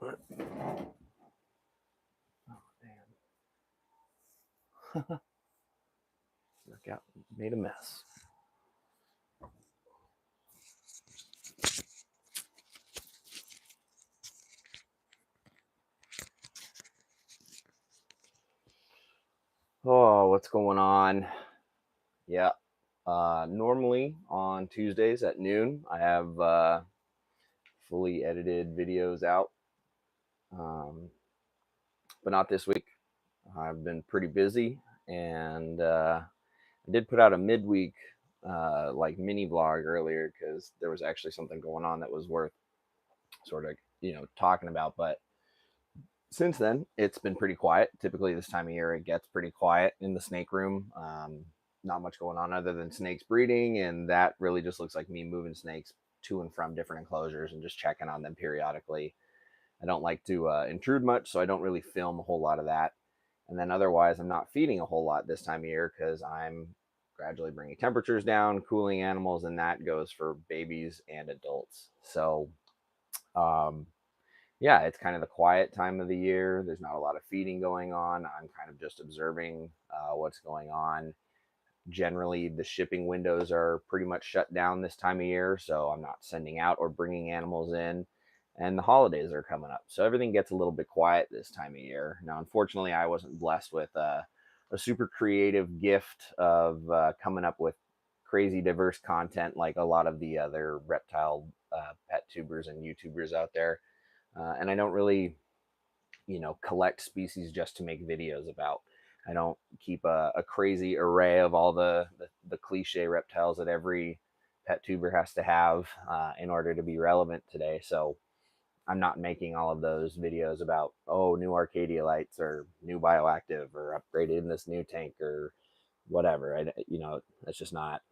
Oh, damn. Look out. Made a mess. Oh, what's going on? Yeah. Normally on Tuesdays at noon, I have fully edited videos out, um, but not this week. I've been pretty busy, and I did put out a midweek like mini vlog earlier because there was actually something going on that was worth sort of talking about. But since then, it's been pretty quiet. Typically, this time of year, it gets pretty quiet in the snake room. Not much going on other than snakes breeding, and that really just looks like me moving snakes to and from different enclosures and just checking on them periodically. I don't like to intrude much, so I don't really film a whole lot of that. And then otherwise, I'm not feeding a whole lot this time of year because I'm gradually bringing temperatures down, cooling animals, and that goes for babies and adults. So, um, yeah, it's kind of the quiet time of the year. There's not a lot of feeding going on. I'm kind of just observing what's going on. Generally, the shipping windows are pretty much shut down this time of year, so I'm not sending out or bringing animals in. And the holidays are coming up, so everything gets a little bit quiet this time of year. Now, unfortunately, I wasn't blessed with a super creative gift of coming up with crazy diverse content like a lot of the other reptile pet tubers and YouTubers out there. And I don't really, collect species just to make videos about. I don't keep a crazy array of all the cliche reptiles that every pet tuber has to have in order to be relevant today. So I'm not making all of those videos about, oh, new Arcadia lights or new bioactive or upgraded in this new tank or whatever. That's just not,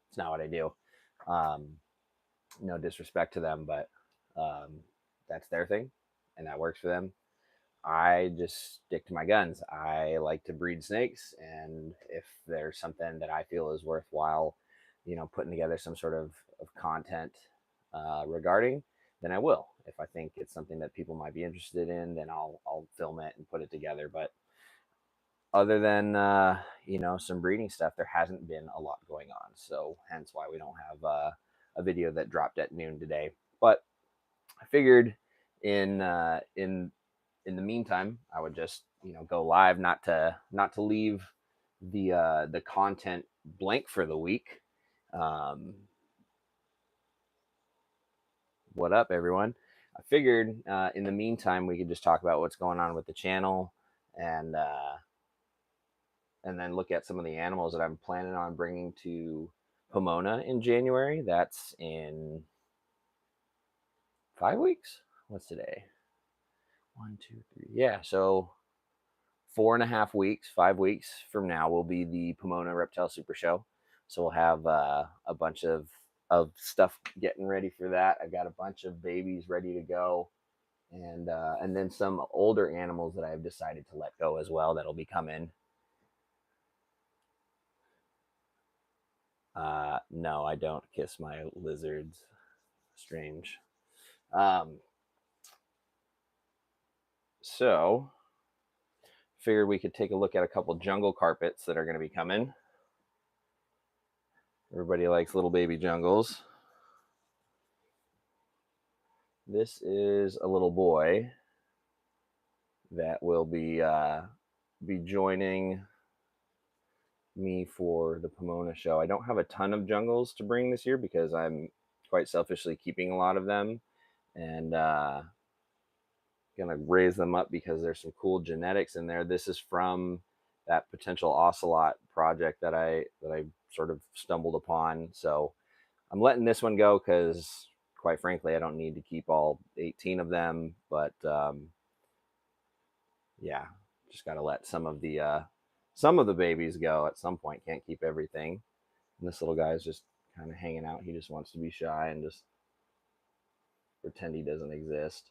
it's not what I do. Um, no disrespect to them, but um, that's their thing and that works for them. I just stick to my guns. I like to breed snakes, and if there's something that I feel is worthwhile, putting together some sort of content regarding, then I will. If I think it's something that people might be interested in, then I'll film it and put it together. But other than some breeding stuff, there hasn't been a lot going on. So hence why we don't have a video that dropped at noon today. But I figured in the meantime, I would just go live, not to leave the content blank for the week. Um, what up, everyone? I figured in the meantime we could just talk about what's going on with the channel and uh, and then look at some of the animals that I'm planning on bringing to Pomona in January. That's in 5 weeks. What's today? 1, 2, 3. Yeah, so 4.5 weeks, 5 weeks from now will be the Pomona Reptile Super Show. So we'll have a bunch of stuff getting ready for that. I've got a bunch of babies ready to go, and then some older animals that I've decided to let go as well that'll be coming. No, I don't kiss my lizards. Strange. Um, so figured we could take a look at a couple jungle carpets that are going to be coming. Everybody likes little baby jungles. This is a little boy that will be joining me for the Pomona show. I don't have a ton of jungles to bring this year because I'm quite selfishly keeping a lot of them and gonna raise them up because there's some cool genetics in there. This is from that potential ocelot project that I sort of stumbled upon. So I'm letting this one go because quite frankly I don't need to keep all 18 of them, but yeah, just got to let some of the babies go at some point. Can't keep everything. And this little guy is just kind of hanging out. He just wants to be shy and just pretend he doesn't exist.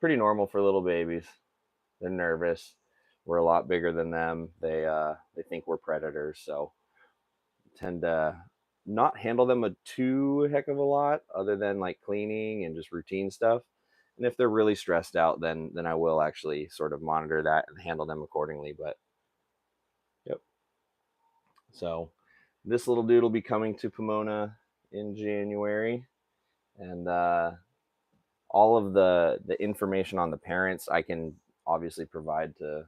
Pretty normal for little babies. They're nervous. We're a lot bigger than them. They think we're predators, so tend to not handle them a too heck of a lot, other than like cleaning and just routine stuff. And if they're really stressed out, then I will actually sort of monitor that and handle them accordingly. But yep. So this little dude will be coming to Pomona in January, and all of the information on the parents I can obviously provide to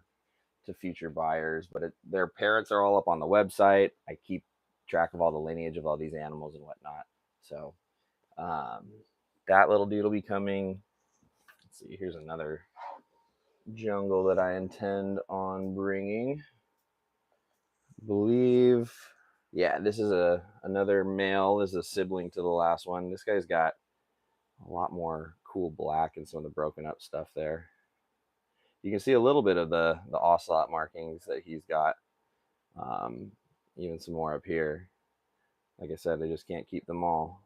future buyers, but their parents are all up on the website. I keep track of all the lineage of all these animals and whatnot. So um, that little dude will be coming. Let's see. Here's another jungle that I intend on bringing. I believe, yeah, this is another male. This is a sibling to the last one. This guy's got a lot more cool black and some of the broken up stuff there. You can see a little bit of the ocelot markings that he's got. Even some more up here. Like I said, I just can't keep them all.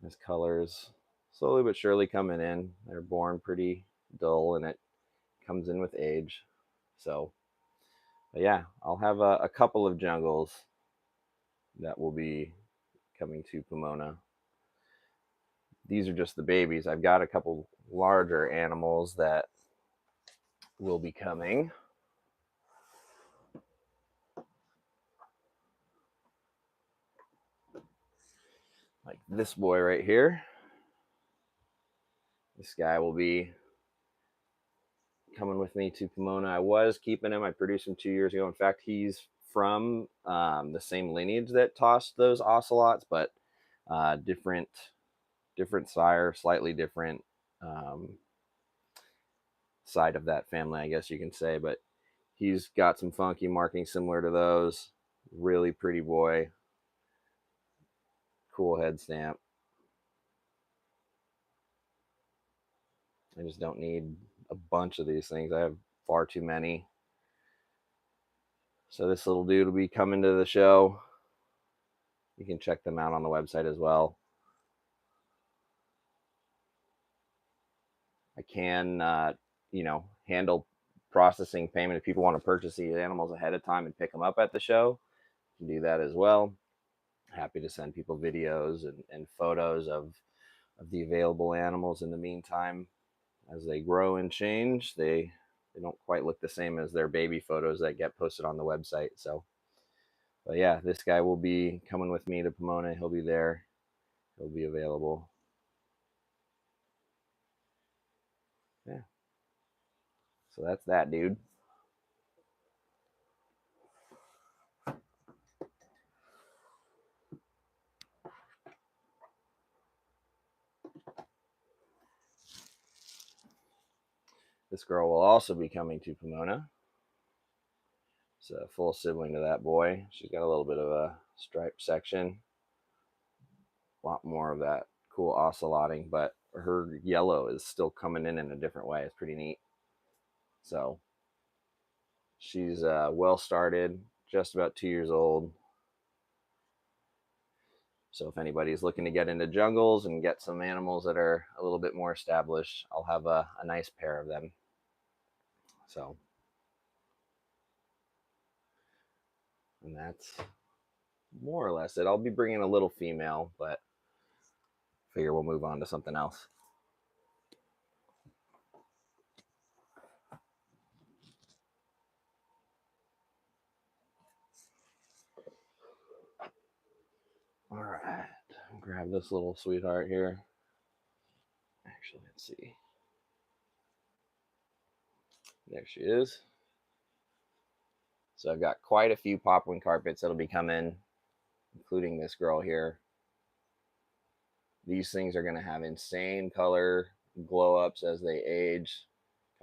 His colors slowly but surely coming in. They're born pretty dull, and it comes in with age. So, but yeah, I'll have a couple of jungles that will be coming to Pomona. These are just the babies. I've got a couple larger animals that will be coming. Like this boy right here. This guy will be coming with me to Pomona. I was keeping him. I produced him 2 years ago. In fact, he's from the same lineage that tossed those ocelots, but different sire, slightly different side of that family, I guess you can say. But he's got some funky markings similar to those. Really pretty boy. Cool head stamp. I just don't need a bunch of these things. I have far too many. So this little dude will be coming to the show. You can check them out on the website as well. I can, handle processing payment if people want to purchase these animals ahead of time and pick them up at the show. You can do that as well. Happy to send people videos and photos of the available animals in the meantime. As they grow and change, they don't quite look the same as their baby photos that get posted on the website. So, but yeah, this guy will be coming with me to Pomona. He'll be there. He'll be available. Yeah. So that's that, dude. This girl will also be coming to Pomona. It's a full sibling to that boy. She's got a little bit of a striped section. A lot more of that cool ocelotting, but her yellow is still coming in a different way. It's pretty neat. So she's well started, just about 2 years old. So if anybody's looking to get into jungles and get some animals that are a little bit more established, I'll have a nice pair of them. So, and that's more or less it. I'll be bringing a little female, but figure we'll move on to something else. All right, grab this little sweetheart here. Actually, let's see. There she is. So I've got quite a few poplin carpets that'll be coming, including this girl here. These things are going to have insane color glow ups as they age,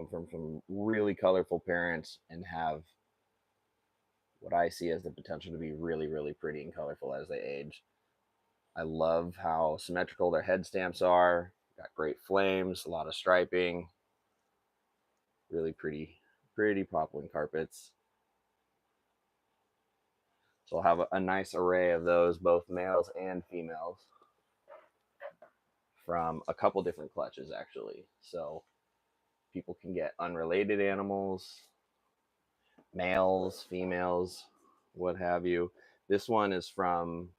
come from really colorful parents, and have what I see as the potential to be really, really pretty and colorful as they age. I love how symmetrical their head stamps are. Got great flames, a lot of striping. Really pretty poplin carpets. So I'll have a nice array of those, both males and females, from a couple different clutches actually. So people can get unrelated animals, males, females, what have you. This one is from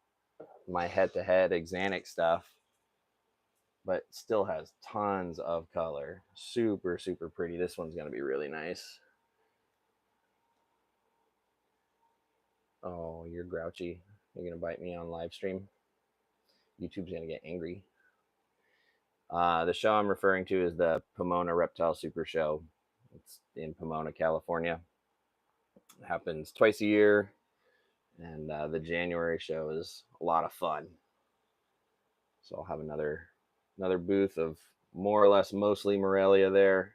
my head-to-head Axanthic stuff. but still has tons of color. Super, super pretty. This one's going to be really nice. Oh, you're grouchy. You're going to bite me on live stream. YouTube's going to get angry. The show I'm referring to is the Pomona Reptile Super Show. It's in Pomona, California. It happens twice a year, and the January show is a lot of fun. So I'll have another booth of more or less mostly Morelia there.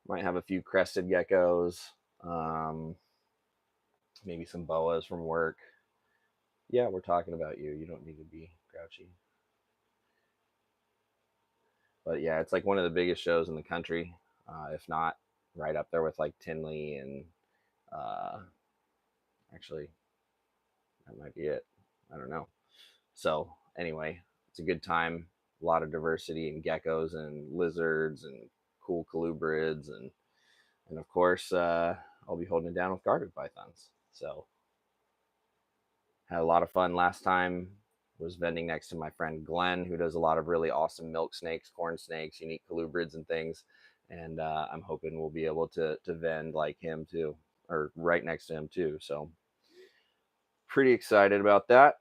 Might have a few crested geckos, maybe some boas from work. Yeah, we're talking about you. You don't need to be grouchy. But yeah, it's like one of the biggest shows in the country, if not right up there with like Tinley and uh, actually that might be it. I don't know. So anyway, it's a good time. A lot of diversity in geckos and lizards and cool colubrids and of course I'll be holding it down with carpet pythons. So had a lot of fun last time. Was vending next to my friend Glenn, who does a lot of really awesome milk snakes, corn snakes, unique colubrids, and things. And I'm hoping we'll be able to vend like him too, or right next to him too. So pretty excited about that.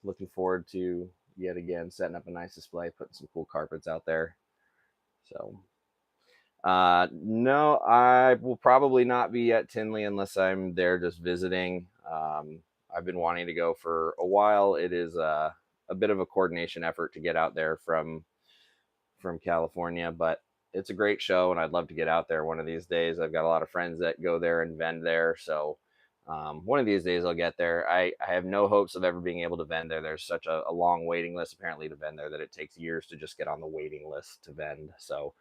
Looking forward to yet again setting up a nice display, putting some cool carpets out there. So no, I will probably not be at Tinley unless I'm there just visiting. I've been wanting to go for a while. It is a bit of a coordination effort to get out there from California, but it's a great show, and I'd love to get out there one of these days. I've got a lot of friends that go there and vend there, so one of these days I'll get there. I have no hopes of ever being able to vend there. There's such a long waiting list apparently to vend there that it takes years to just get on the waiting list to vend. So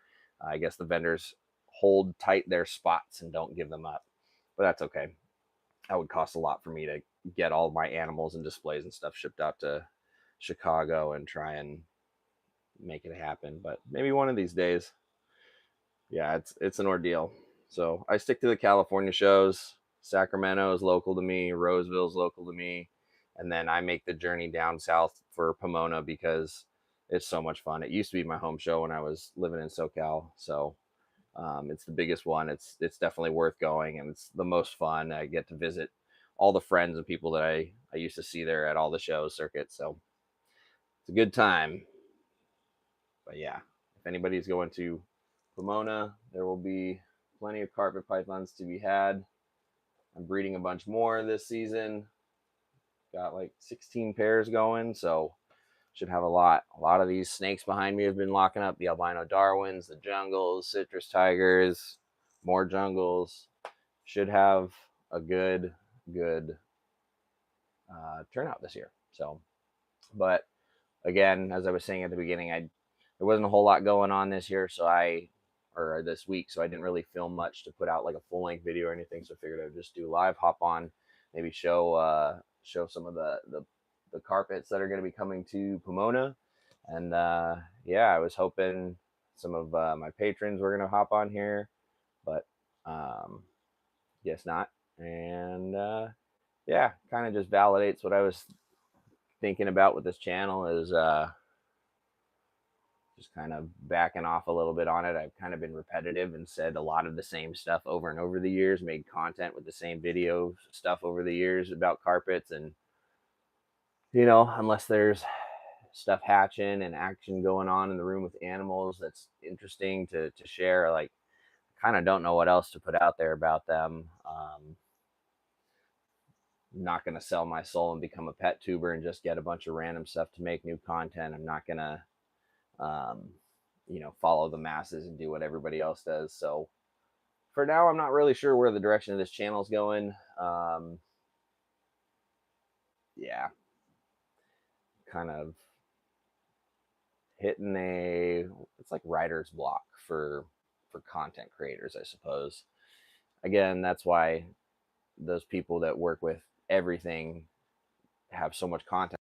I guess the vendors hold tight their spots and don't give them up, but that's okay. That would cost a lot for me to get all my animals and displays and stuff shipped out to Chicago and try and make it happen. But maybe one of these days. Yeah, it's an ordeal. So I stick to the California shows. Sacramento is local to me. Roseville's local to me, and then I make the journey down south for Pomona because it's so much fun. It used to be my home show when I was living in SoCal, so it's the biggest one. It's definitely worth going, and it's the most fun. I get to visit all the friends and people that I used to see there at all the shows circuit. So it's a good time. But yeah, if anybody's going to Pomona, there will be plenty of carpet pythons to be had. I'm breeding a bunch more this season. Got like 16 pairs going, so should have a lot. A lot of these snakes behind me have been locking up. The albino Darwins, the jungles, citrus tigers, more jungles. Should have a good turnout this year. So, but again, as I was saying at the beginning, there wasn't a whole lot going on this year, or this week, so I didn't really film much to put out like a full length video or anything. So I figured I'd just do live, hop on, maybe show some of the carpets that are going to be coming to Pomona, and yeah, I was hoping some of my patrons were going to hop on here, but guess not. And yeah, kind of just validates what I was thinking about with this channel is just kind of backing off a little bit on it. I've kind of been repetitive and said a lot of the same stuff over and over the years, made content with the same video stuff over the years about carpets. And, unless there's stuff hatching and action going on in the room with animals that's interesting to share, like, kind of don't know what else to put out there about them. I'm not going to sell my soul and become a pet tuber and just get a bunch of random stuff to make new content. I'm not going to, um, follow the masses and do what everybody else does. So for now, I'm not really sure where the direction of this channel is going. Yeah, kind of hitting it's like writer's block for content creators, I suppose. Again, that's why those people that work with everything have so much content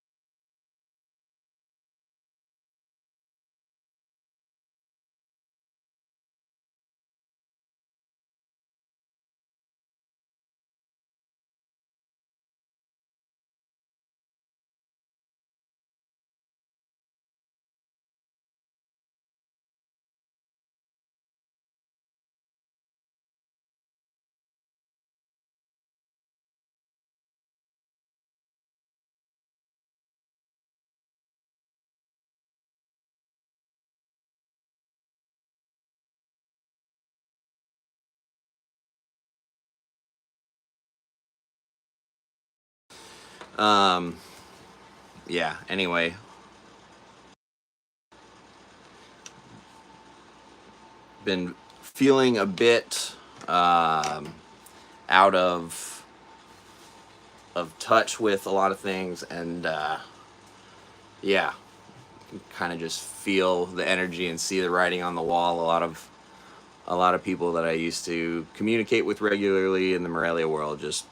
Yeah, anyway. Been feeling a bit out of touch with a lot of things, and yeah, kind of just feel the energy and see the writing on the wall. A lot of people that I used to communicate with regularly in the Morelia world, just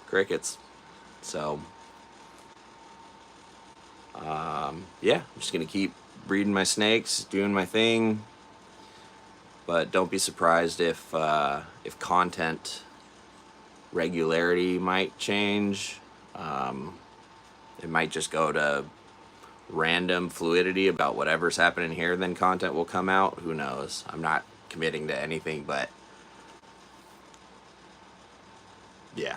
crickets. So yeah, I'm just gonna keep breeding my snakes, doing my thing, but don't be surprised if content regularity might change. It might just go to random fluidity about whatever's happening here, then content will come out. Who knows? I'm not committing to anything, but yeah,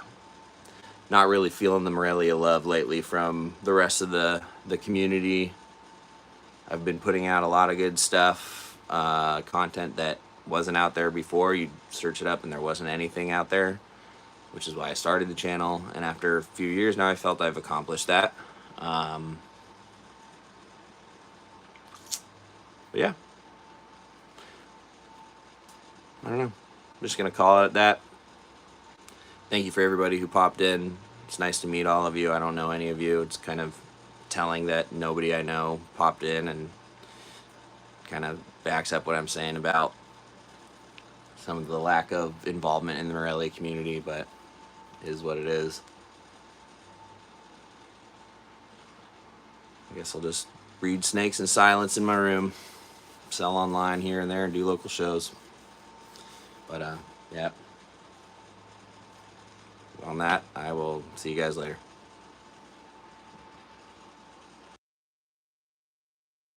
not really feeling the Morelia love lately from the rest of the community. I've been putting out a lot of good stuff, content that wasn't out there before. You'd search it up and there wasn't anything out there, which is why I started the channel. And after a few years now, I felt I've accomplished that. But yeah, I don't know. I'm just gonna call it that. Thank you for everybody who popped in. It's nice to meet all of you. I don't know any of you. It's kind of telling that nobody I know popped in, and kind of backs up what I'm saying about some of the lack of involvement in the Morelia community, but it is what it is. I guess I'll just breed snakes in silence in my room, sell online here and there, and do local shows. But yeah. On that, I will see you guys later.